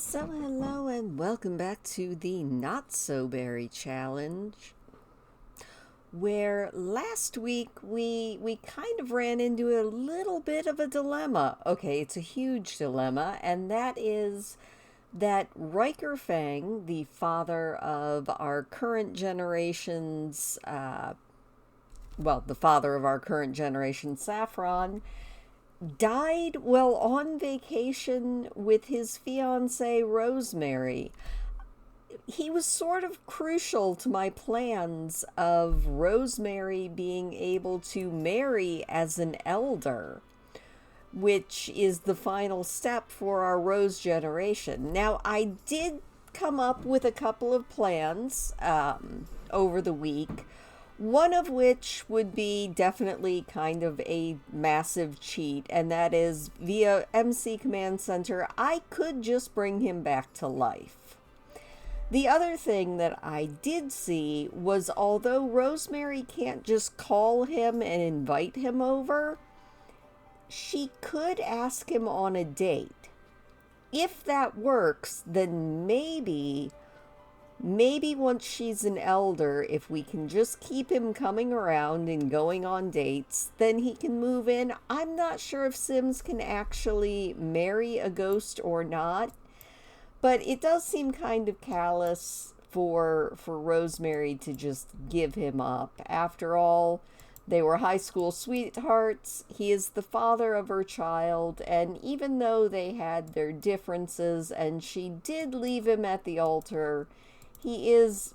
So hello and welcome back to the Not So Berry Challenge, where last week we kind of ran into a little bit of a dilemma. Okay, it's a huge dilemma, and that is that Ryker Fang, the father of our current generation's, the father of our current generation, Saffron, died while on vacation with his fiancée Rosemary. He was sort of crucial to my plans of Rosemary being able to marry as an elder, which is the final step for our Rose generation. Now, I did come up with a couple of plans over the week, one of which would be definitely kind of a massive cheat, and that is via MC Command Center, I could just bring him back to life. The other thing that I did see was although Rosemary can't just call him and invite him over, she could ask him on a date. If that works, then maybe once she's an elder, if we can just keep him coming around and going on dates, then he can move in. I'm not sure if Sims can actually marry a ghost or not, but it does seem kind of callous for Rosemary to just give him up. After all, they were high school sweethearts. He is the father of her child, and even though they had their differences and she did leave him at the altar, he is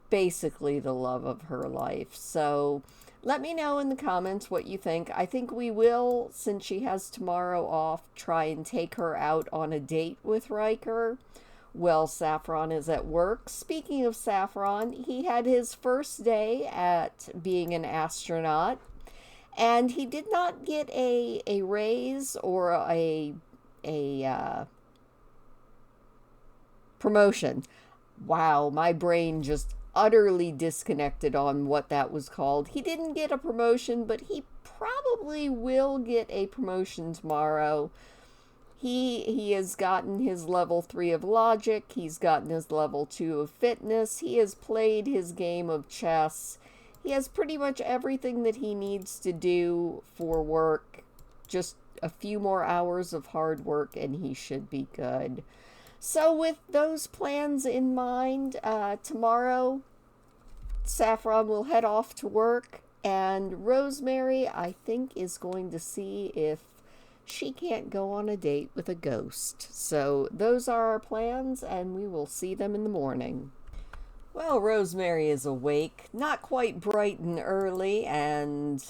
basically the love of her life. So let me know in the comments what you think. I think we will, since she has tomorrow off, try and take her out on a date with Ryker. Well, Saffron is at work. Speaking of Saffron, he had his first day at being an astronaut, and he did not get a raise or a promotion. Wow, my brain just utterly disconnected on what that was called. He didn't get a promotion, but he probably will get a promotion tomorrow. He has gotten his level 3 of logic. He's gotten his level 2 of fitness. He has played his game of chess. He has pretty much everything that he needs to do for work. Just a few more hours of hard work and he should be good. So with those plans in mind, tomorrow Saffron will head off to work, and Rosemary, I think, is going to see if she can't go on a date with a ghost. So those are our plans, and we will see them in the morning. Well, Rosemary is awake, not quite bright and early, and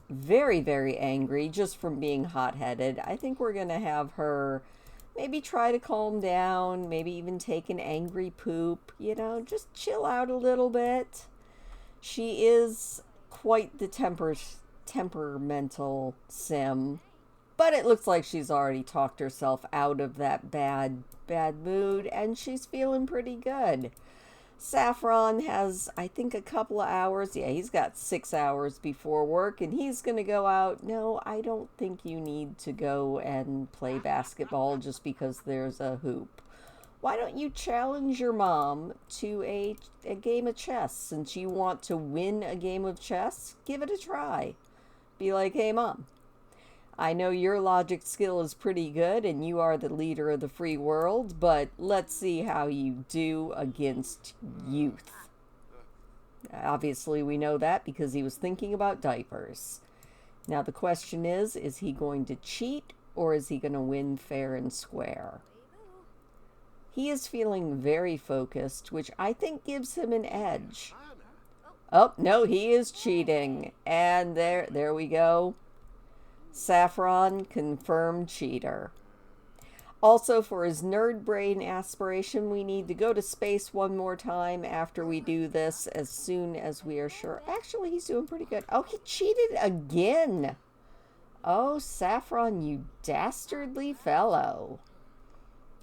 very, very angry just from being hot-headed. I think we're going to have her maybe try to calm down, maybe even take an angry poop, just chill out a little bit. She is quite the temperamental sim, but it looks like she's already talked herself out of that bad mood, and she's feeling pretty good. Saffron has, I think, a couple of hours. Yeah, he's got 6 hours before work, and he's going to go out. No, I don't think you need to go and play basketball just because there's a hoop. Why don't you challenge your mom to a game of chess? Since you want to win a game of chess, give it a try. Be like, hey, Mom, I know your logic skill is pretty good and you are the leader of the free world, but let's see how you do against youth. Obviously, we know that because he was thinking about diapers. Now, the question is he going to cheat or is he going to win fair and square? He is feeling very focused, which I think gives him an edge. Oh, no, he is cheating. And there we go. Saffron, confirmed cheater. Also, for his nerd brain aspiration, we need to go to space one more time after we do this, as soon as we are sure. Actually, he's doing pretty good. Oh, he cheated again. Oh, Saffron, you dastardly fellow.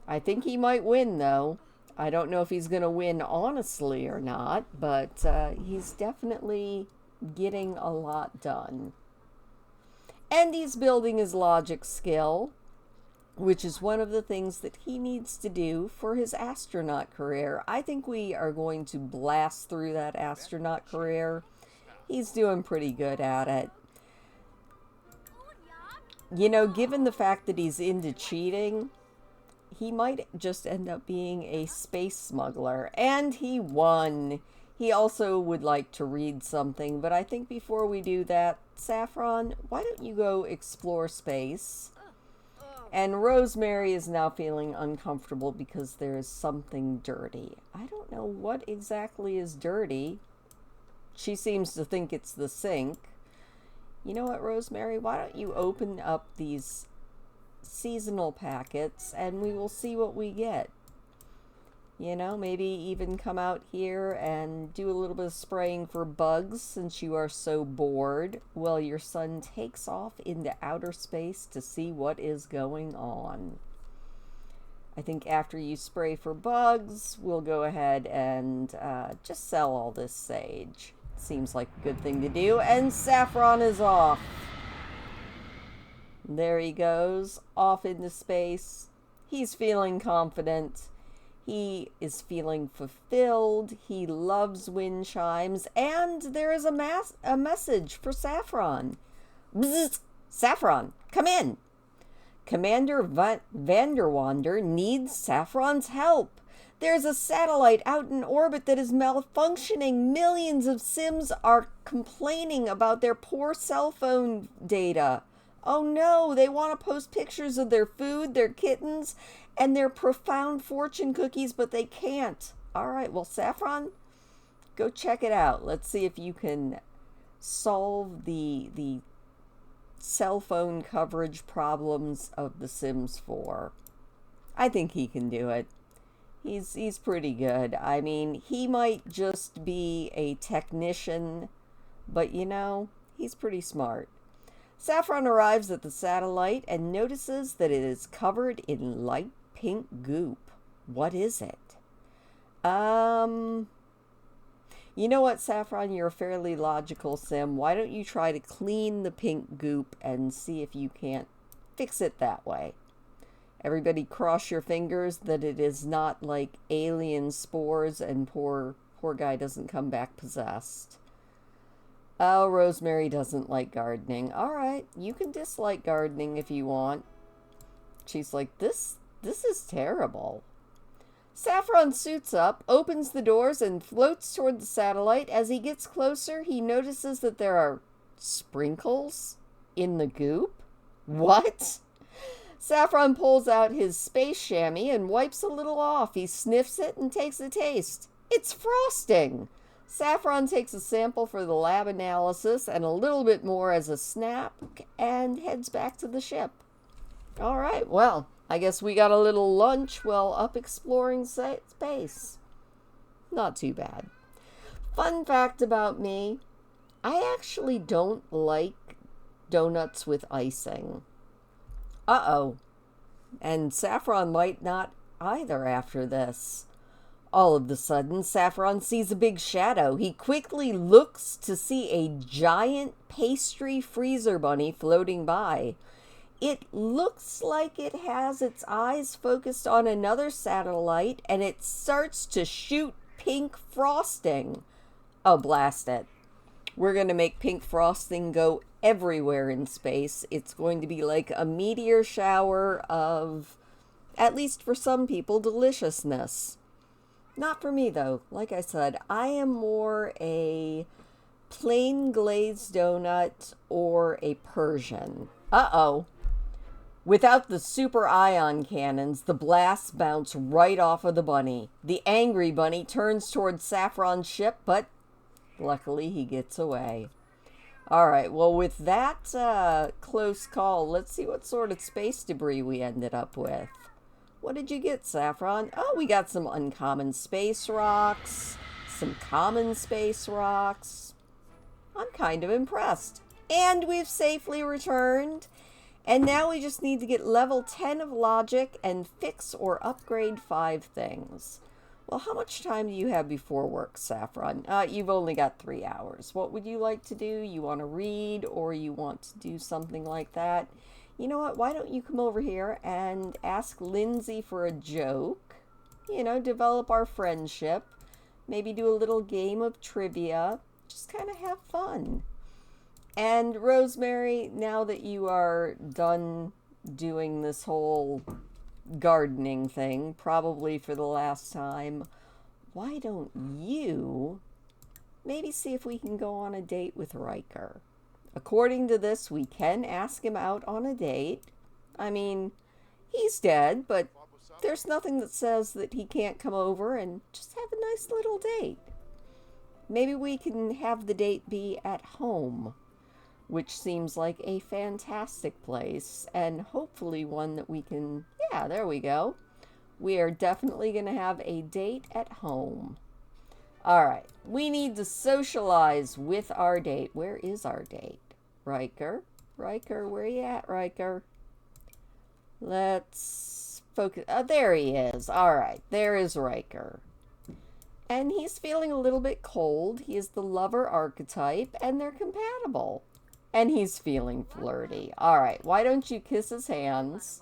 I think he might win, though. I don't know if he's going to win honestly or not, but he's definitely getting a lot done. And he's building his logic skill. which is one of the things that he needs to do for his astronaut career. I think we are going to blast through that astronaut career. He's doing pretty good at it. You know, given the fact that he's into cheating, he might just end up being a space smuggler. And he won. He also would like to read something, but I think before we do that, Saffron, why don't you go explore space? And Rosemary is now feeling uncomfortable because there is something dirty. I don't know what exactly is dirty. She seems to think it's the sink. You know what, Rosemary? Why don't you open up these seasonal packets and we will see what we get. You know, maybe even come out here and do a little bit of spraying for bugs since you are so bored while your son takes off into outer space to see what is going on. I think after you spray for bugs, we'll go ahead and just sell all this sage. Seems like a good thing to do. And Saffron is off. There he goes, off into space. He's feeling confident. He is feeling fulfilled. He loves wind chimes. And there is a message for Saffron. Bzz, Saffron, come in. Commander Vanderwander needs Saffron's help. There's a satellite out in orbit that is malfunctioning. Millions of Sims are complaining about their poor cell phone data. Oh no, they want to post pictures of their food, their kittens, and their profound fortune cookies, but they can't. All right, well, Saffron, go check it out. Let's see if you can solve the cell phone coverage problems of The Sims 4. I think he can do it. He's pretty good. I mean, he might just be a technician, but you know, he's pretty smart. Saffron arrives at the satellite and notices that it is covered in light pink goop. What is it? You know what, Saffron? You're a fairly logical sim. Why don't you try to clean the pink goop and see if you can't fix it that way? Everybody cross your fingers that it is not like alien spores and poor guy doesn't come back possessed. Oh, Rosemary doesn't like gardening. All right, you can dislike gardening if you want. She's like, this is terrible. Saffron suits up, opens the doors, and floats toward the satellite. As he gets closer, he notices that there are sprinkles in the goop. What? Saffron pulls out his space chamois and wipes a little off. He sniffs it and takes a taste. It's frosting. Saffron takes a sample for the lab analysis and a little bit more as a snack and heads back to the ship. All right, well, I guess we got a little lunch while up exploring space. Not too bad. Fun fact about me, I actually don't like donuts with icing. Uh-oh. And Saffron might not either after this. All of a sudden, Saffron sees a big shadow. He quickly looks to see a giant pastry freezer bunny floating by. It looks like it has its eyes focused on another satellite, and it starts to shoot pink frosting. Oh, blast it. We're going to make pink frosting go everywhere in space. It's going to be like a meteor shower of, at least for some people, deliciousness. Not for me, though. Like I said, I am more a plain glazed donut or a Persian. Uh-oh. Without the super ion cannons, the blasts bounce right off of the bunny. The angry bunny turns towards Saffron's ship, but luckily he gets away. All right, well, with that close call, let's see what sort of space debris we ended up with. What did you get, Saffron? Oh, we got some uncommon space rocks, some common space rocks. I'm kind of impressed. And we've safely returned. And now we just need to get level 10 of logic and fix or upgrade 5 things. Well, how much time do you have before work, Saffron? You've only got 3 hours. What would you like to do? You want to read or you want to do something like that? You know what? Why don't you come over here and ask Lindsay for a joke? You know, develop our friendship. Maybe do a little game of trivia. Just kind of have fun. And Rosemary, now that you are done doing this whole gardening thing, probably for the last time, why don't you maybe see if we can go on a date with Ryker? According to this, we can ask him out on a date. I mean, he's dead, but there's nothing that says that he can't come over and just have a nice little date. Maybe we can have the date be at home, which seems like a fantastic place, and hopefully one that we can, yeah, there we go. We are definitely going to have a date at home. All right, we need to socialize with our date. Where is our date? Ryker? Ryker, where you at, Ryker? Let's focus. Oh, there he is. All right, there is Ryker. And he's feeling a little bit cold. He is the lover archetype, and they're compatible. And he's feeling flirty. All right, why don't you kiss his hands?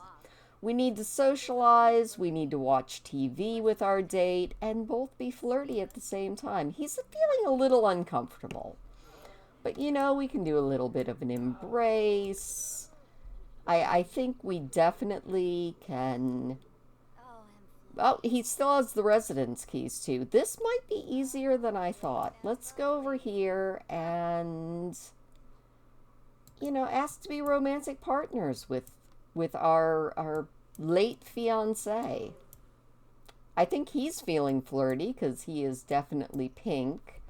We need to socialize, we need to watch TV with our date, and both be flirty at the same time. He's feeling a little uncomfortable. But, you know, we can do a little bit of an embrace. I think we definitely can... Oh, he still has the residence keys, too. This might be easier than I thought. Let's go over here and... you know, ask to be romantic partners with our late fiancé. I think he's feeling flirty because he is definitely pink.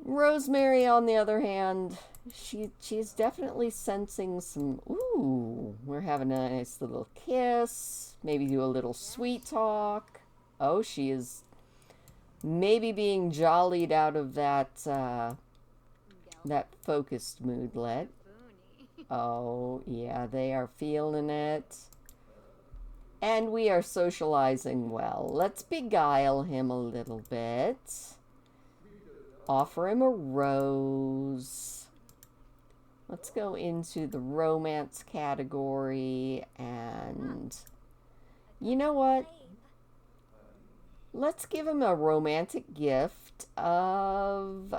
Rosemary, on the other hand, she's definitely sensing some, ooh, we're having a nice little kiss, maybe do a little sweet talk. Oh, she is maybe being jollied out of that focused moodlet. Oh, yeah, they are feeling it. And we are socializing well. Let's beguile him a little bit. Offer him a rose. Let's go into the romance category. And you know what? Let's give him a romantic gift of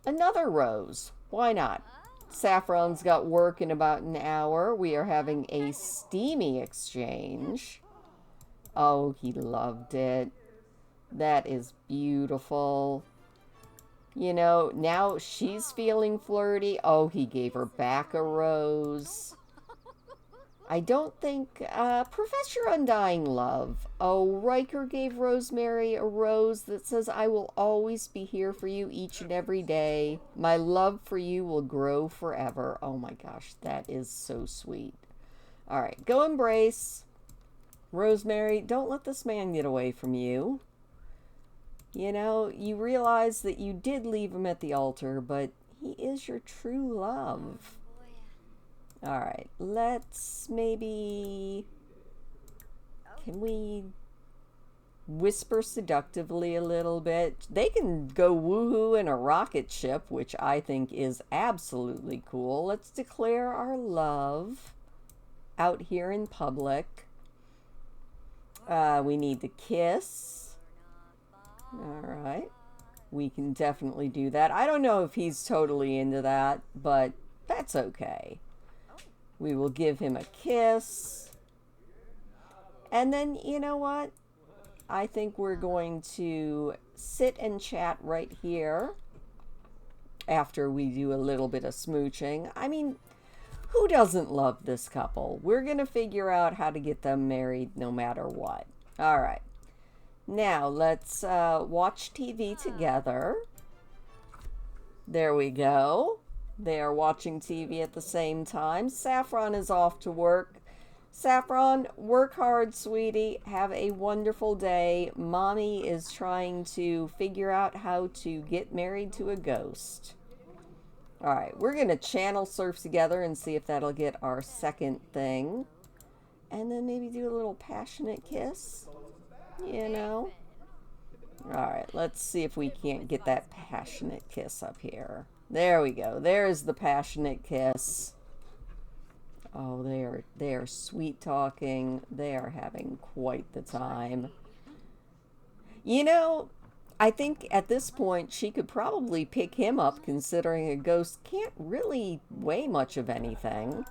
another rose. Why not? Saffron's got work in about an hour. We are having a steamy exchange. Oh, he loved it. That is beautiful. You know, now she's feeling flirty. Oh, he gave her back a rose. I don't think, Professor Undying Love. Oh, Ryker gave Rosemary a rose that says, I will always be here for you each and every day. My love for you will grow forever. Oh my gosh, that is so sweet. All right, go embrace. Rosemary, don't let this man get away from you. You know, you realize that you did leave him at the altar, but he is your true love. All right, let's maybe, can we whisper seductively a little bit? They can go woohoo in a rocket ship, which I think is absolutely cool. Let's declare our love out here in public. We need to kiss. All right, we can definitely do that. I don't know if he's totally into that, but that's okay. We will give him a kiss. And then, you know what? I think we're going to sit and chat right here after we do a little bit of smooching. I mean, who doesn't love this couple? We're going to figure out how to get them married no matter what. All right. Now, let's watch TV together. There we go. They are watching TV at the same time. Saffron is off to work. Saffron, work hard, sweetie. Have a wonderful day. Mommy is trying to figure out how to get married to a ghost. All right, we're going to channel surf together and see if that'll get our second thing. And then maybe do a little passionate kiss. You know? All right, let's see if we can't get that passionate kiss up here. There we go. There's the passionate kiss. Oh, they are sweet talking. They are having quite the time. You know, I think at this point she could probably pick him up, considering a ghost can't really weigh much of anything.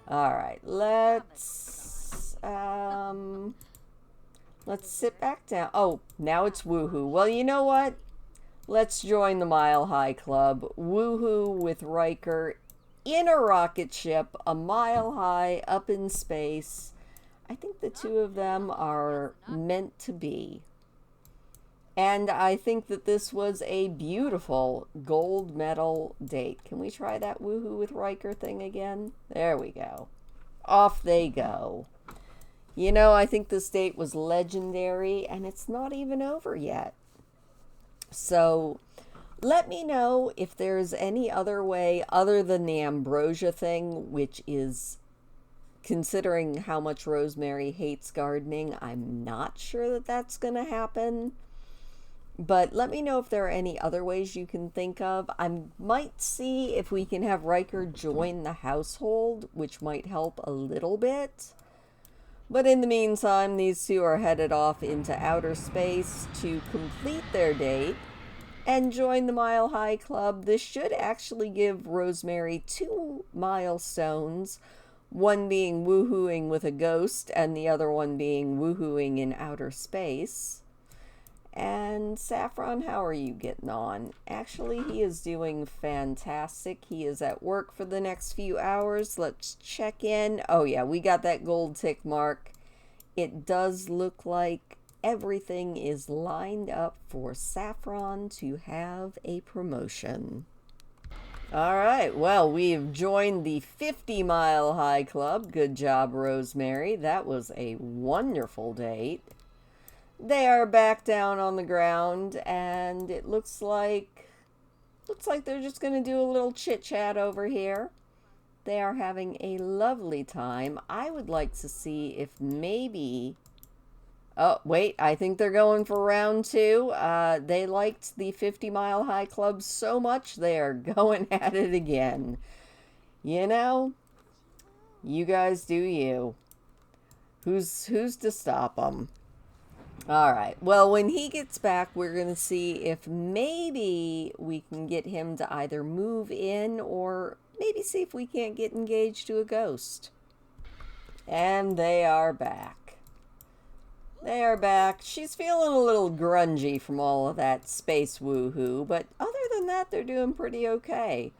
All right, let's sit back down. Oh, now it's woohoo. Well, you know what? Let's join the Mile High Club. Woohoo with Ryker in a rocket ship, a mile high, up in space. I think the two of them are meant to be. And I think that this was a beautiful gold medal date. Can we try that woohoo with Ryker thing again? There we go. Off they go. You know, I think this date was legendary, and it's not even over yet. So let me know if there's any other way other than the ambrosia thing, which is, considering how much Rosemary hates gardening, I'm not sure that that's going to happen. But let me know if there are any other ways you can think of. I might see if we can have Ryker join the household, which might help a little bit. But in the meantime, these two are headed off into outer space to complete their date and join the Mile High Club. This should actually give Rosemary 2 milestones, one being woohooing with a ghost and the other one being woohooing in outer space. And Saffron, how are you getting on? Actually, he is doing fantastic. He is at work for the next few hours. Let's check in. Oh yeah, we got that gold tick mark. It does look like everything is lined up for Saffron to have a promotion. All right, well, we've joined the 50 Mile High Club. Good job, Rosemary. That was a wonderful date. They are back down on the ground, and it looks like they're just going to do a little chit-chat over here. They are having a lovely time. I would like to see if maybe... Oh, wait, I think they're going for round 2. They liked the 50 Mile High Club so much, they are going at it again. You know, you guys do you. Who's to stop them? All right. Well, when he gets back, we're going to see if maybe we can get him to either move in or maybe see if we can't get engaged to a ghost. And they are back. They are back. She's feeling a little grungy from all of that space woohoo, but other than that, they're doing pretty okay.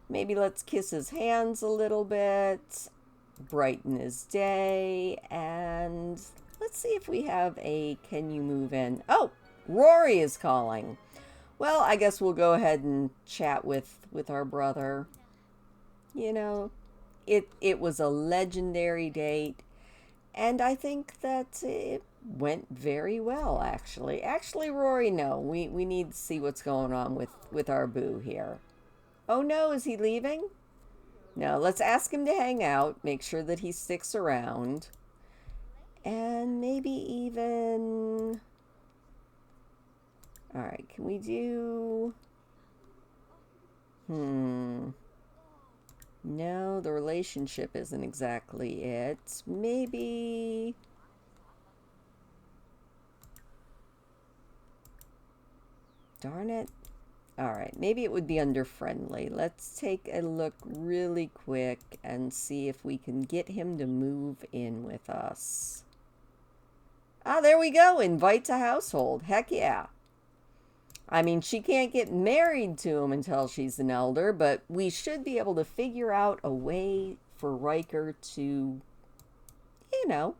Maybe let's kiss his hands a little bit, brighten his day, and... let's see if we have a can you move in. Oh, Rory is calling. Well, I guess we'll go ahead and chat with our brother. You know, it was a legendary date, and I think that it went very well, actually. Actually, Rory, no. We need to see what's going on with our boo here. Oh no, is he leaving? No, let's ask him to hang out, make sure that he sticks around. And maybe even... All right, can we do... No, the relationship isn't exactly it. Maybe... Darn it. All right, maybe it would be under friendly. Let's take a look really quick and see if we can get him to move in with us. Ah, there we go. Invite to household. Heck yeah. I mean, she can't get married to him until she's an elder, but we should be able to figure out a way for Ryker to, you know,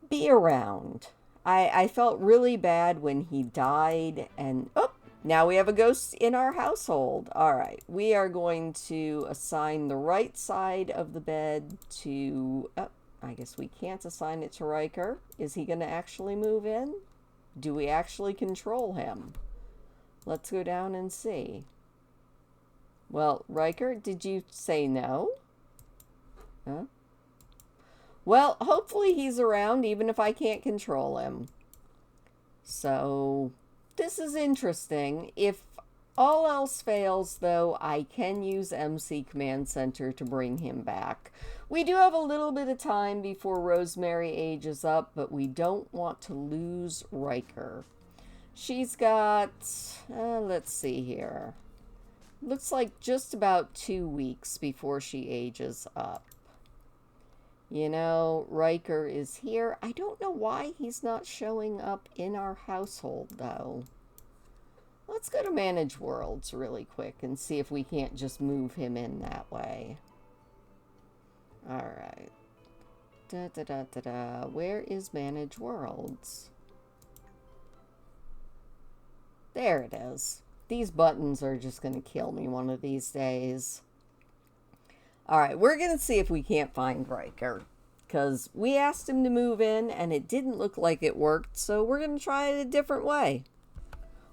be around. I felt really bad when he died, and oh, now we have a ghost in our household. All right, we are going to assign the right side of the bed to... Oh, I guess we can't assign it to Ryker. Is he going to actually move in? Do we actually control him? Let's go down and see. Well, Ryker, did you say no? Huh? Well, hopefully he's around even if I can't control him. So, this is interesting. If All else fails, though, I can use MC Command Center to bring him back. We do have a little bit of time before Rosemary ages up, but we don't want to lose Ryker. She's got, let's see here. Looks like just about 2 weeks before she ages up. You know, Ryker is here. I don't know why he's not showing up in our household, though. Let's go to Manage Worlds really quick and see if we can't just move him in that way. Alright. Where is Manage Worlds? There it is. These buttons are just going to kill me one of these days. Alright, we're going to see if we can't find Ryker. Because we asked him to move in and it didn't look like it worked, so we're going to try it a different way.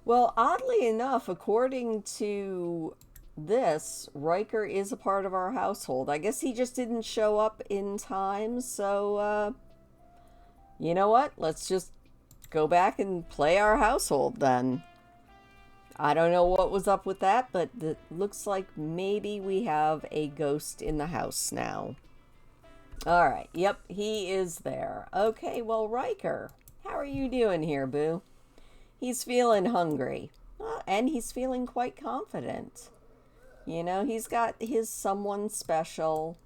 Well, oddly enough, according to this, Ryker is a part of our household. I guess he just didn't show up in time, so, you know what? Let's just go back and play our household then. I don't know what was up with that, but it looks like maybe we have a ghost in the house now. Alright, yep, he is there. Okay, well, Ryker, how are you doing here, boo? He's feeling hungry, and he's feeling quite confident. You know, he's got his someone special,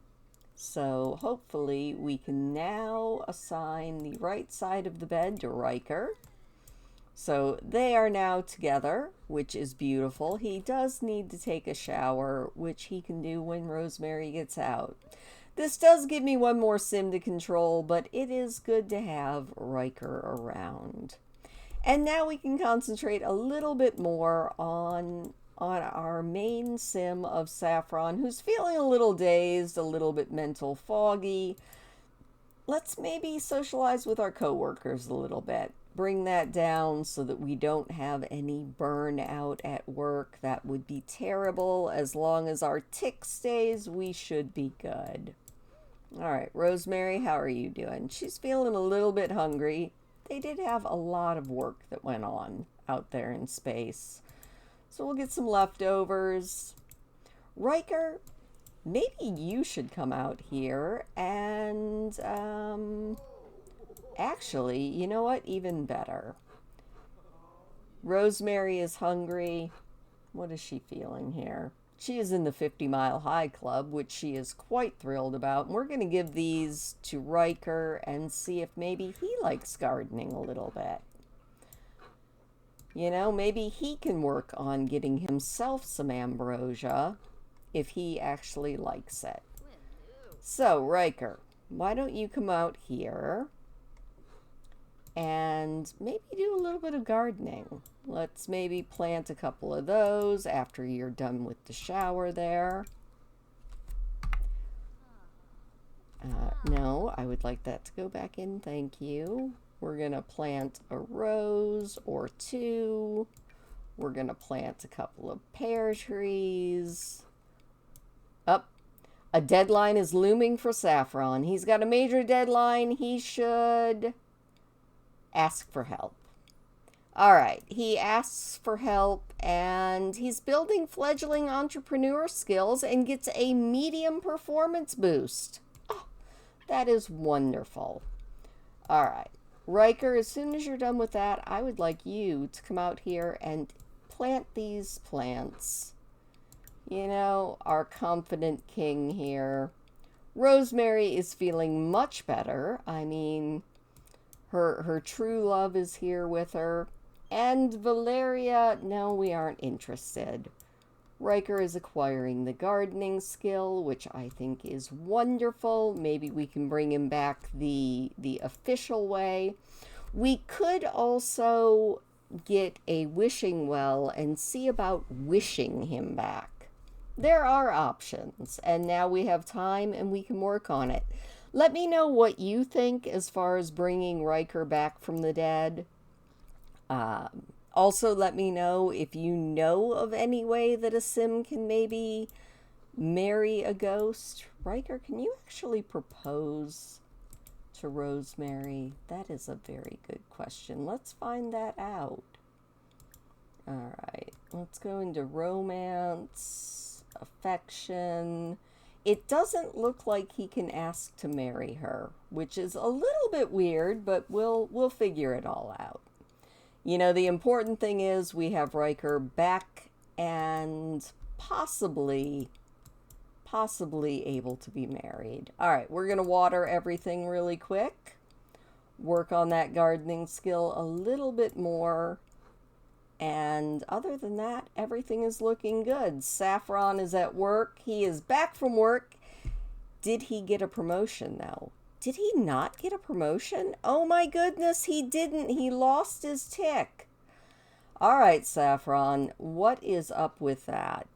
so hopefully we can now assign the right side of the bed to Ryker. So they are now together, which is beautiful. He does need to take a shower, which he can do when Rosemary gets out. This does give me one more sim to control, but it is good to have Ryker around. And now we can concentrate a little bit more on our main sim of Saffron, who's feeling a little dazed, a little bit mental foggy. Let's maybe socialize with our coworkers a little bit. Bring that down so that we don't have any burnout at work. That would be terrible. As long as our tick stays, we should be good. All right, Rosemary, how are you doing? She's feeling a little bit hungry. They did have a lot of work that went on out there in space. So we'll get some leftovers. Ryker, maybe you should come out here and, actually, you know what? Even better. Rosemary is hungry. What is she feeling here? She is in the 50 Mile High Club, which she is quite thrilled about. And we're going to give these to Ryker and see if maybe he likes gardening a little bit. You know, maybe he can work on getting himself some ambrosia if he actually likes it. So, Ryker, why don't you come out here and maybe do a little bit of gardening. Let's maybe plant a couple of those after you're done with the shower there. No, I would like that to go back in, thank you. We're going to plant a rose or two. We're going to plant a couple of pear trees. Up. A deadline is looming for Saffron. He's got a major deadline. He should ask for help. All right, he asks for help and he's building fledgling entrepreneur skills and gets a medium performance boost. Oh, that is wonderful. All right, Ryker, as soon as you're done with that, I would like you to come out here and plant these plants. You know, our confident king here. Rosemary is feeling much better. I mean, her true love is here with her. And Valeria, no, we aren't interested. Ryker is acquiring the gardening skill, which I think is wonderful. Maybe we can bring him back the official way. We could also get a wishing well and see about wishing him back. There are options, and now we have time and we can work on it. Let me know what you think as far as bringing Ryker back from the dead. Also, let me know if you know of any way that a sim can maybe marry a ghost. Ryker, can you actually propose to Rosemary? That is a very good question. Let's find that out. All right, let's go into romance, affection. It doesn't look like he can ask to marry her, which is a little bit weird, but we'll figure it all out. You know, the important thing is we have Ryker back and possibly able to be married. All right, we're going to water everything really quick. Work on that gardening skill a little bit more. And other than that, everything is looking good. Saffron is at work. He is back from work. Did he get a promotion, though? Did he not get a promotion? Oh my goodness, he didn't. He lost his tick. All right, Saffron, what is up with that?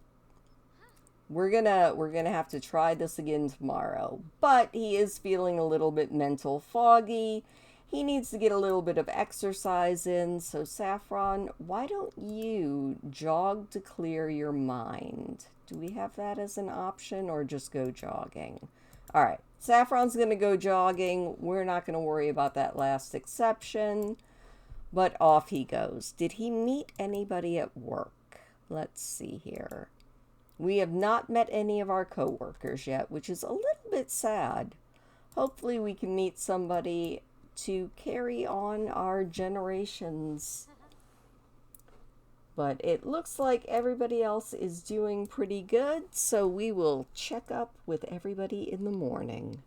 We're gonna have to try this again tomorrow. But he is feeling a little bit mental foggy. He needs to get a little bit of exercise in. So Saffron, why don't you jog to clear your mind? Do we have that as an option, or just go jogging? All right, Saffron's gonna go jogging. We're not gonna worry about that last exception, but off he goes. Did he meet anybody at work? Let's see here. We have not met any of our coworkers yet, which is a little bit sad. Hopefully we can meet somebody to carry on our generations. But it looks like everybody else is doing pretty good, so we will check up with everybody in the morning.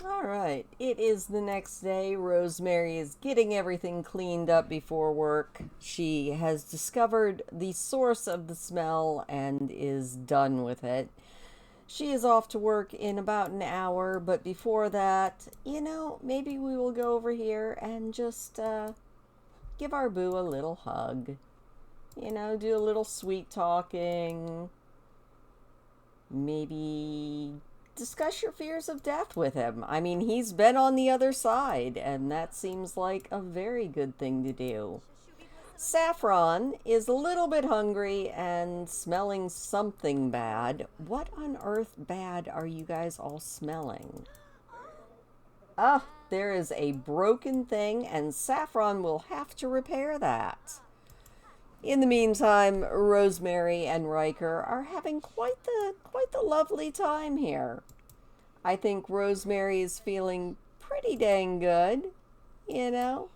All right, it is the next day. Rosemary is getting everything cleaned up before work. She has discovered the source of the smell and is done with it. She is off to work in about an hour, but before that, you know, maybe we will go over here and just give our boo a little hug. You know, do a little sweet talking. Maybe discuss your fears of death with him. I mean, he's been on the other side, and that seems like a very good thing to do. Saffron is a little bit hungry and smelling something bad. What on earth bad are you guys all smelling? Ah, there is a broken thing, and Saffron will have to repair that. In the meantime, Rosemary and Ryker are having quite the lovely time here. I think Rosemary is feeling pretty dang good, you know.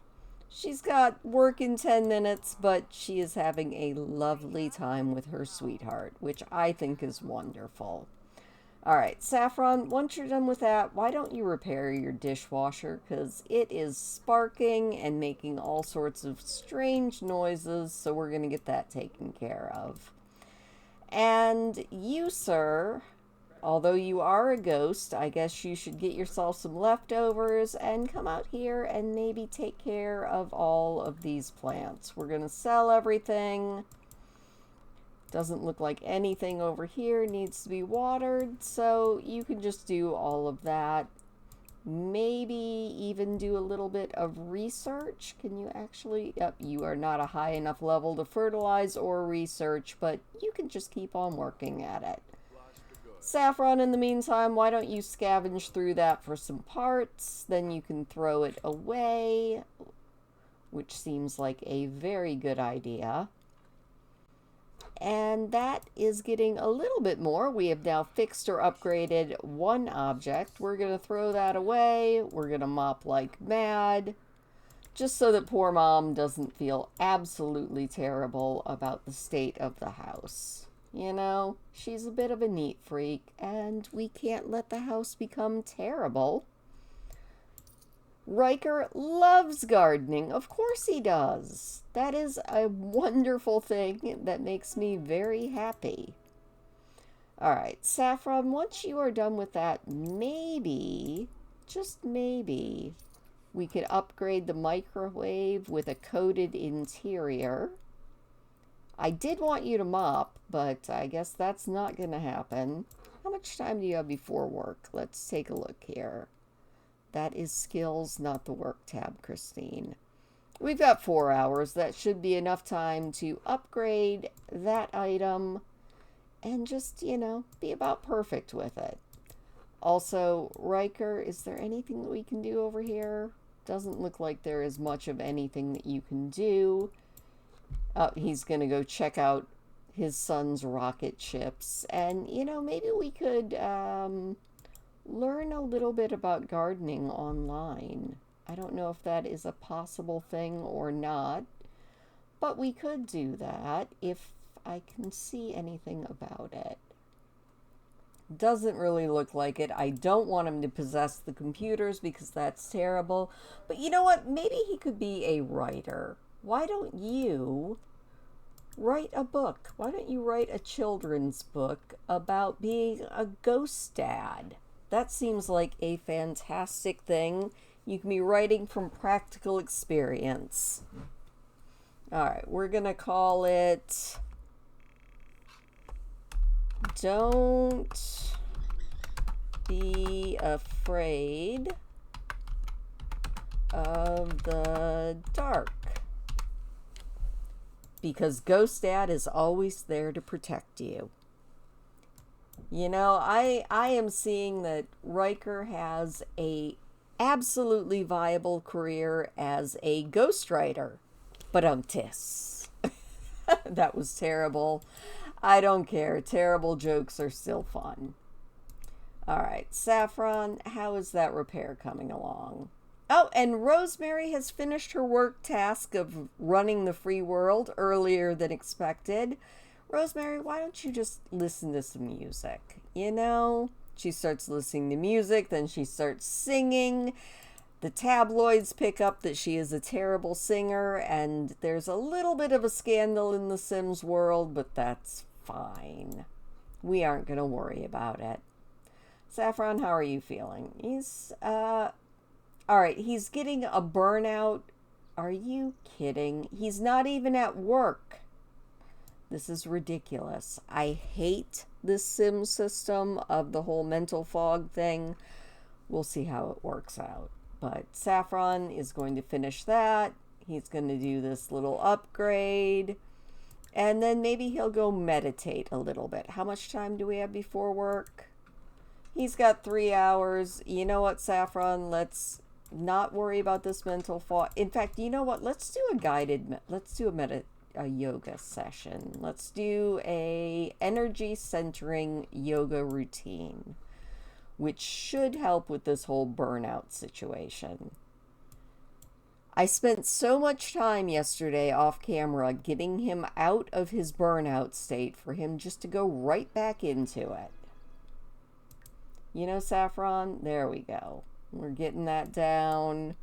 She's got work in 10 minutes, but she is having a lovely time with her sweetheart, which I think is wonderful. All right, Saffron, once you're done with that, why don't you repair your dishwasher? Because it is sparking and making all sorts of strange noises, so we're going to get that taken care of. And you, sir, although you are a ghost, I guess you should get yourself some leftovers and come out here and maybe take care of all of these plants. We're going to sell everything. Doesn't look like anything over here needs to be watered, so you can just do all of that. Maybe even do a little bit of research. Can you actually... Yep, you are not a high enough level to fertilize or research, but you can just keep on working at it. Saffron, in the meantime, why don't you scavenge through that for some parts? Then you can throw it away, which seems like a very good idea. And that is getting a little bit more. We have now fixed or upgraded one object. We're going to throw that away. We're going to mop like mad, just so that poor mom doesn't feel absolutely terrible about the state of the house. You know, she's a bit of a neat freak, and we can't let the house become terrible. Ryker loves gardening. Of course he does. That is a wonderful thing that makes me very happy. All right, Saffron, once you are done with that, maybe, just maybe, we could upgrade the microwave with a coated interior. I did want you to mop, but I guess that's not going to happen. How much time do you have before work? Let's take a look here. That is skills, not the work tab, Christine. We've got 4 hours. That should be enough time to upgrade that item and just, you know, be about perfect with it. Also, Ryker, is there anything that we can do over here? Doesn't look like there is much of anything that you can do. He's going to go check out his son's rocket ships. And, maybe we could learn a little bit about gardening online. I don't know if that is a possible thing or not, but we could do that if I can see anything about it. Doesn't really look like it. I don't want him to possess the computers because that's terrible. But you know what? Maybe he could be a writer. Why don't you write a book? Why don't you write a children's book about being a ghost dad? That seems like a fantastic thing. You can be writing from practical experience. All right, we're going to call it Don't Be Afraid of the Dark. Because Ghost Dad is always there to protect you. I am seeing that Ryker has a absolutely viable career as a ghostwriter. But that was terrible. I don't care. Terrible jokes are still fun. All right, Saffron, how is that repair coming along? Oh, and Rosemary has finished her work task of running the free world earlier than expected. Rosemary, why don't you just listen to some music? She starts listening to music, then she starts singing. The tabloids pick up that she is a terrible singer, and there's a little bit of a scandal in the Sims world, but that's fine. We aren't going to worry about it. Saffron, how are you feeling? All right, he's getting a burnout. Are you kidding? He's not even at work. This is ridiculous. I hate this sim system of the whole mental fog thing. We'll see how it works out. But Saffron is going to finish that. He's going to do this little upgrade. And then maybe he'll go meditate a little bit. How much time do we have before work? He's got 3 hours. You know what, Saffron? Let's not worry about this mental fog. In fact, you know what? Let's do a yoga session. Let's do a energy centering yoga routine, which should help with this whole burnout situation. I spent so much time yesterday off camera getting him out of his burnout state for him just to go right back into it. Saffron, there we go. We're getting that down.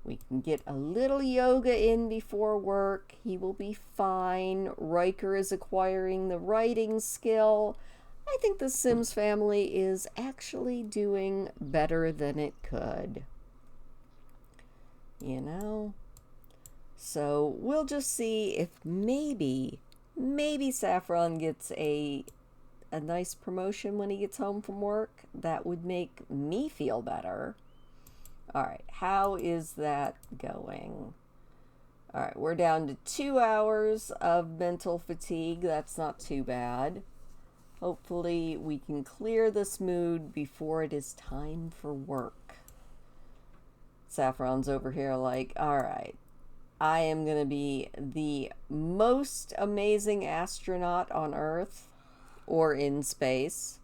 We can get a little yoga in before work. He will be fine. Ryker is acquiring the writing skill. I think the Sims family is actually doing better than it could. So we'll just see if maybe Saffron gets a nice promotion when he gets home from work. That would make me feel better. All right, how is that going? All right, we're down to 2 hours of mental fatigue. That's not too bad. Hopefully we can clear this mood before it is time for work. Saffron's over here like, all right, I am going to be the most amazing astronaut on Earth or in space.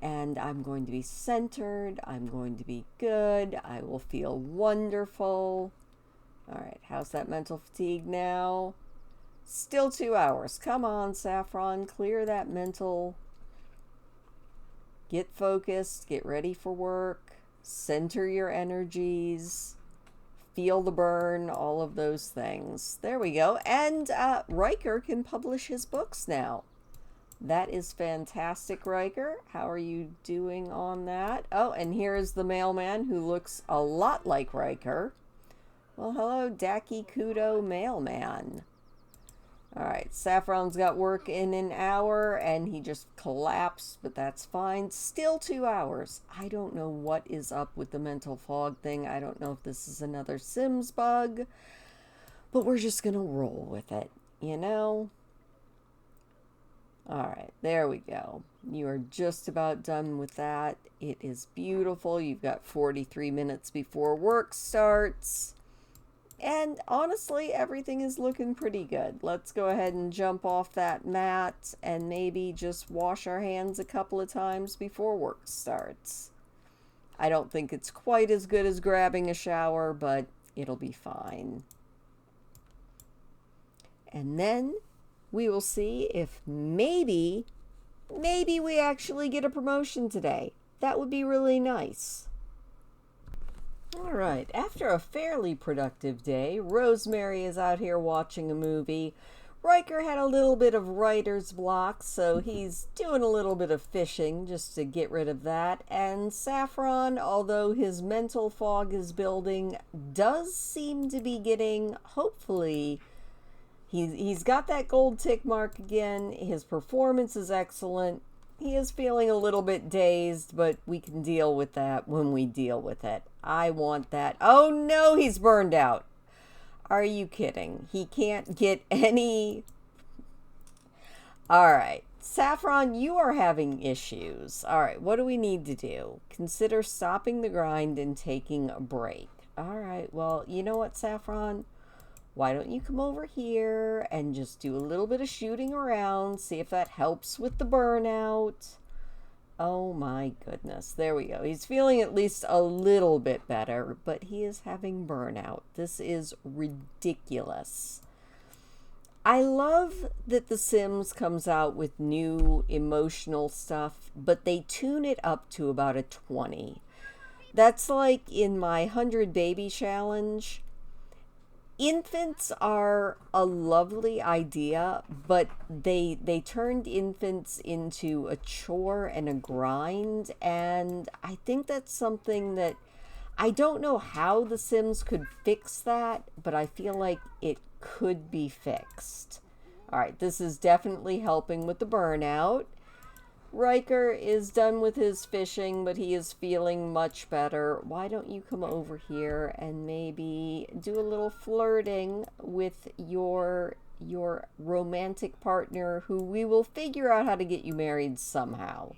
And I'm going to be centered. I'm going to be good. I will feel wonderful. All right, how's that mental fatigue now? Still 2 hours. Come on, Saffron, clear that mental. Get focused. Get ready for work. Center your energies. Feel the burn. All of those things. There we go. And Ryker can publish his books now. That is fantastic, Ryker. How are you doing on that? Oh, and here is the mailman who looks a lot like Ryker. Well, hello, Daki Kudo mailman. All right, Saffron's got work in an hour, and he just collapsed, but that's fine. Still 2 hours. I don't know what is up with the mental fog thing. I don't know if this is another Sims bug, but we're just going to roll with it, All right, there we go. You are just about done with that. It is beautiful. You've got 43 minutes before work starts. And honestly, everything is looking pretty good. Let's go ahead and jump off that mat and maybe just wash our hands a couple of times before work starts. I don't think it's quite as good as grabbing a shower, but it'll be fine. And then we will see if maybe we actually get a promotion today. That would be really nice. All right, after a fairly productive day, Rosemary is out here watching a movie. Ryker had a little bit of writer's block, so he's doing a little bit of fishing just to get rid of that. And Saffron, although his mental fog is building, does seem to be getting, hopefully, he's got that gold tick mark again. His performance is excellent. He is feeling a little bit dazed, but we can deal with that when we deal with it. I want that. Oh no, he's burned out. Are you kidding? He can't get any. All right. Saffron, you are having issues. All right, what do we need to do? Consider stopping the grind and taking a break. All right, well, you know what, Saffron? Why don't you come over here and just do a little bit of shooting around, see if that helps with the burnout. Oh my goodness, there we go. He's feeling at least a little bit better, but he is having burnout. This is ridiculous. I love that The Sims comes out with new emotional stuff, but they tune it up to about a 20. That's like in my 100 baby challenge. Infants are a lovely idea, but they turned infants into a chore and a grind, and I think that's something that I don't know how The Sims could fix that, but I feel like it could be fixed. All right, this is definitely helping with the burnout. Ryker is done with his fishing, but he is feeling much better. Why don't you come over here and maybe do a little flirting with your romantic partner, who we will figure out how to get you married somehow.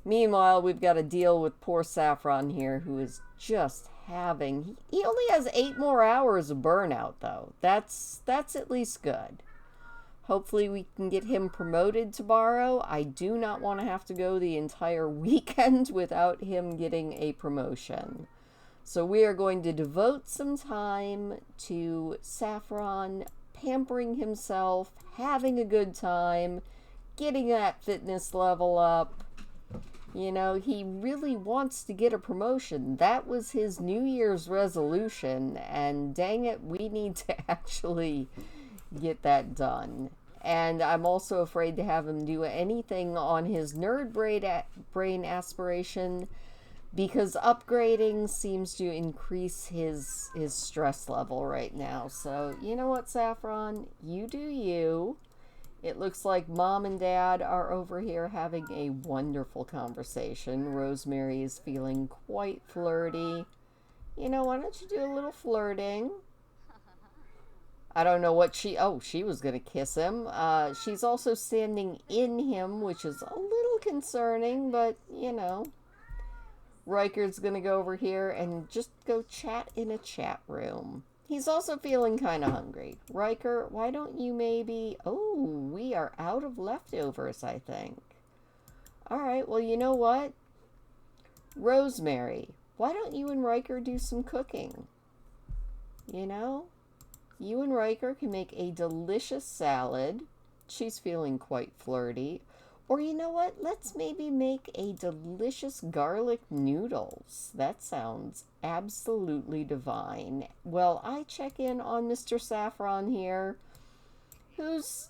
Meanwhile, we've got to deal with poor Saffron here, who is just having... He only has 8 more hours of burnout, though. That's at least good. Hopefully we can get him promoted tomorrow. I do not want to have to go the entire weekend without him getting a promotion. So we are going to devote some time to Saffron pampering himself, having a good time, getting that fitness level up. You know, he really wants to get a promotion. That was his New Year's resolution, and dang it, we need to actually get that done. And I'm also afraid to have him do anything on his nerd brain aspiration, because upgrading seems to increase his stress level right now. So, you know what, Saffron? You do you. It looks like Mom and Dad are over here having a wonderful conversation. Rosemary is feeling quite flirty. You know, why don't you do a little flirting? I don't know what she was going to kiss him. She's also standing in him, which is a little concerning, but, you know. Ryker's going to go over here and just go chat in a chat room. He's also feeling kind of hungry. Ryker, why don't you maybe... Oh, we are out of leftovers, I think. All right, well, you know what? Rosemary, why don't you and Ryker do some cooking? You know? You and Ryker can make a delicious salad. She's feeling quite flirty. Or you know what? Let's maybe make a delicious garlic noodles. That sounds absolutely divine. Well, I check in on Mr. Saffron here, who's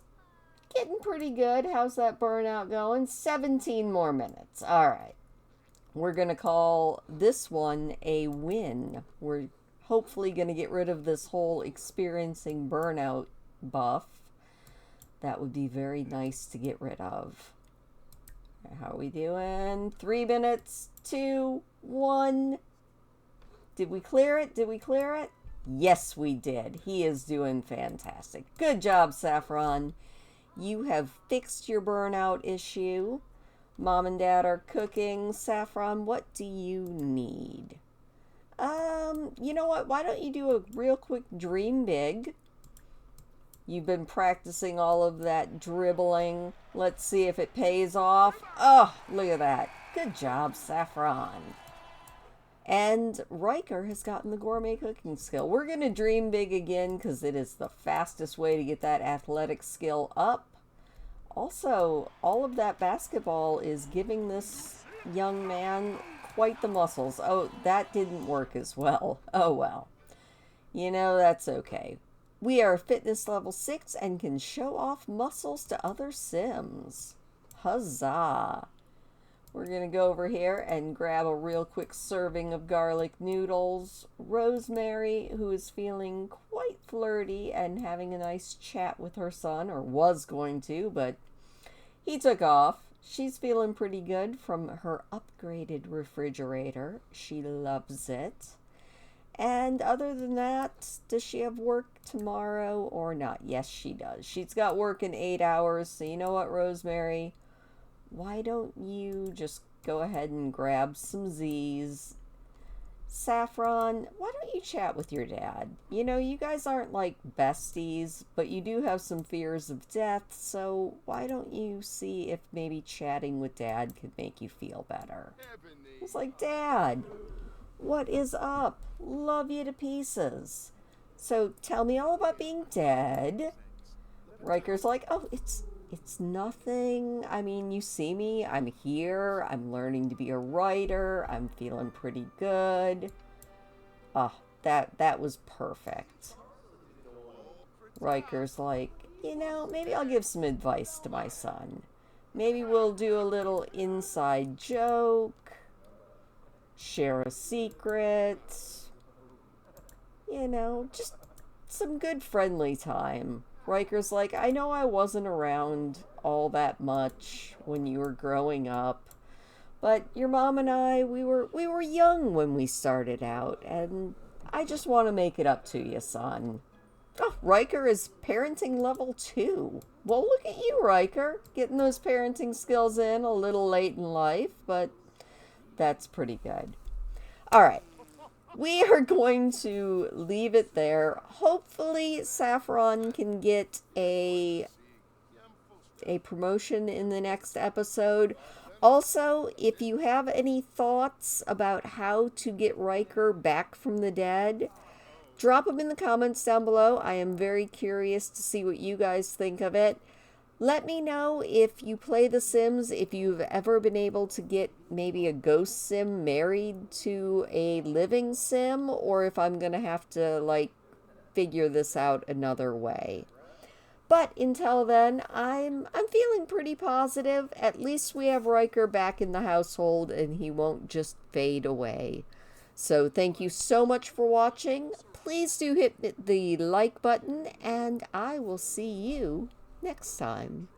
getting pretty good. How's that burnout going? 17 more minutes. All right. We're going to call this one a win. We're hopefully going to get rid of this whole experiencing burnout buff. That would be very nice to get rid of. How are we doing? 3 minutes, 2, 1. Did we clear it? Did we clear it? Yes, we did. He is doing fantastic. Good job, Saffron. You have fixed your burnout issue. Mom and Dad are cooking. Saffron, what do you need? you know what? Why don't you do a real quick dream big? You've been practicing all of that dribbling. Let's see if it pays off. Oh, look at that. Good job, Saffron. And Ryker has gotten the gourmet cooking skill. We're going to dream big again because it is the fastest way to get that athletic skill up. Also, all of that basketball is giving this young man quite the muscles. Oh, that didn't work as well. Oh, well. You know, that's okay. We are fitness level 6 and can show off muscles to other Sims. Huzzah! We're going to go over here and grab a real quick serving of garlic noodles. Rosemary, who is feeling quite flirty and having a nice chat with her son, or was going to, but he took off. She's feeling pretty good from her upgraded refrigerator. She loves it. And other than that, does she have work tomorrow or not? Yes, she does. She's got work in 8 hours. So you know what, Rosemary? Why don't you just go ahead and grab some Z's? Saffron, why don't you chat with your dad? You know, you guys aren't like besties, but you do have some fears of death, so why don't you see if maybe chatting with Dad could make you feel better? It's like, Dad, what is up? Love you to pieces. So tell me all about being dead. Riker's like, oh, it's nothing. I mean, you see me. I'm here. I'm learning to be a writer. I'm feeling pretty good. Oh, that was perfect. Riker's like, you know, maybe I'll give some advice to my son. Maybe we'll do a little inside joke. Share a secret. You know, just some good friendly time. Riker's like, I know I wasn't around all that much when you were growing up, but your mom and I, we were young when we started out, and I just want to make it up to you, son. Oh, Ryker is parenting level 2. Well, look at you, Ryker, getting those parenting skills in a little late in life, but that's pretty good. All right. We are going to leave it there. Hopefully Saffron can get a promotion in the next episode. Also, if you have any thoughts about how to get Ryker back from the dead, drop them in the comments down below. I am very curious to see what you guys think of it. Let me know if you play The Sims, if you've ever been able to get maybe a ghost sim married to a living sim, or if I'm going to have to, like, figure this out another way. But until then, I'm feeling pretty positive. At least we have Ryker back in the household and he won't just fade away. So thank you so much for watching. Please do hit the like button and I will see you next time.